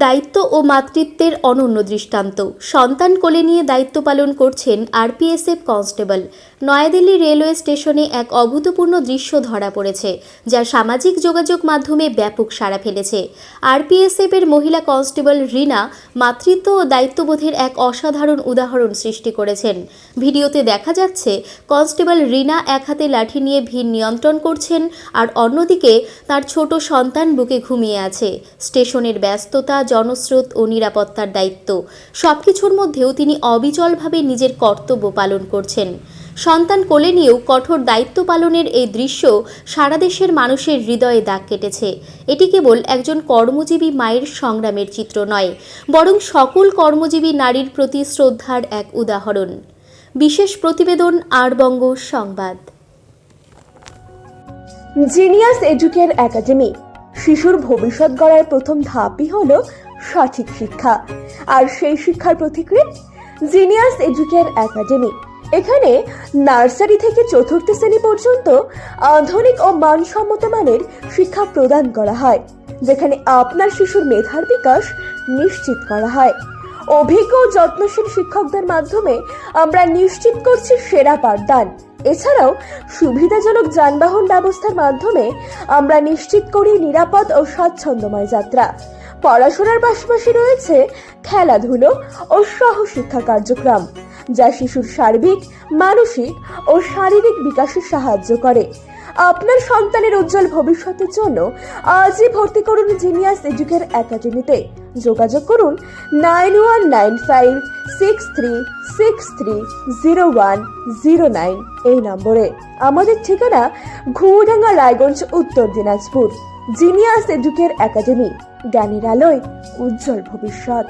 দায়িত্ব ও মাতৃত্বের অনন্য দৃষ্টান্ত। সন্তান কোলে নিয়ে দায়িত্ব পালন করছেন আরপিএসএফ কনস্টেবল। নয়াদিল্লি রেলওয়ে স্টেশনে এক অভূতপূর্ণ দৃশ্য ধরা পড়েছে, যা সামাজিক যোগাযোগ মাধ্যমে ব্যাপক সাড়া ফেলেছে। আরপিএসএফের মহিলা কনস্টেবল রিনা মাতৃত্ব ও দায়িত্ববোধের এক অসাধারণ উদাহরণ সৃষ্টি করেছেন। ভিডিওতে দেখা যাচ্ছে কনস্টেবল রিনা এক হাতে লাঠি নিয়ে ভিড় নিয়ন্ত্রণ করছেন, আর অন্যদিকে তার ছোট সন্তান বুকে ঘুমিয়ে আছে। স্টেশনের ব্যস্ততা, জনস্রোত ও নিরাপত্তার দায়িত্ব সবকিছুর মধ্যেও তিনি অবিচলভাবে নিজের কর্তব্য পালন করছেন। সন্তান কোলে নিয়েও কঠোর দায়িত্ব পালনের এই দৃশ্য সারা দেশের মানুষের হৃদয়ে দাগ কেটেছে। এটি কেবল একজন কর্মজীবী মায়ের সংগ্রামের চিত্র নয়, বরং সকল কর্মজীবী নারীর প্রতি শ্রদ্ধার এক উদাহরণ। বিশেষ প্রতিবেদন আরবঙ্গ সংবাদ। Genius educare academy. শিশুর ভবিষ্যৎ গড়ার প্রথম ধাপই হলো সঠিক শিক্ষা, আর সেই শিক্ষার প্রতিকৃত জিনিয়াস এডুকেয়ার একাডেমি। এখানে নার্সারি থেকে চতুর্থ শ্রেণী পর্যন্ত আধুনিক ও মানসম্মত মানের শিক্ষা প্রদান করা হয়, যেখানে আপনার শিশুর মেধার বিকাশ নিশ্চিত করা হয়। অভিজ্ঞ ও যত্নশীল শিক্ষকদের মাধ্যমে আমরা নিশ্চিত করছি সেরা পাঠদান। এছাড়াও সুবিধাজনক যানবাহন ব্যবস্থার মাধ্যমে আমরা নিশ্চিত করি নিরাপদ ও স্বাচ্ছন্দ্যময় যাত্রা। পড়াশোনার পাশাপাশি রয়েছে খেলাধুলো ও সহশিক্ষা কার্যক্রম, যা শিশুর সার্বিক, মানসিক ও শারীরিক বিকাশে সাহায্য করে। আপনার সন্তানের উজ্জ্বল ভবিষ্যতের জন্য আজই ভর্তি করুন জিনিয়াস এডুকেয়ার একাডেমিতে। যোগাযোগ করুন 919563630109 এই নম্বরে। আমাদের ঠিকানা ঘুমডাঙ্গা, রায়গঞ্জ, উত্তর দিনাজপুর। জিনিয়াস এডুকেয়ার একাডেমি, জ্ঞানের আলোয় উজ্জ্বল ভবিষ্যৎ।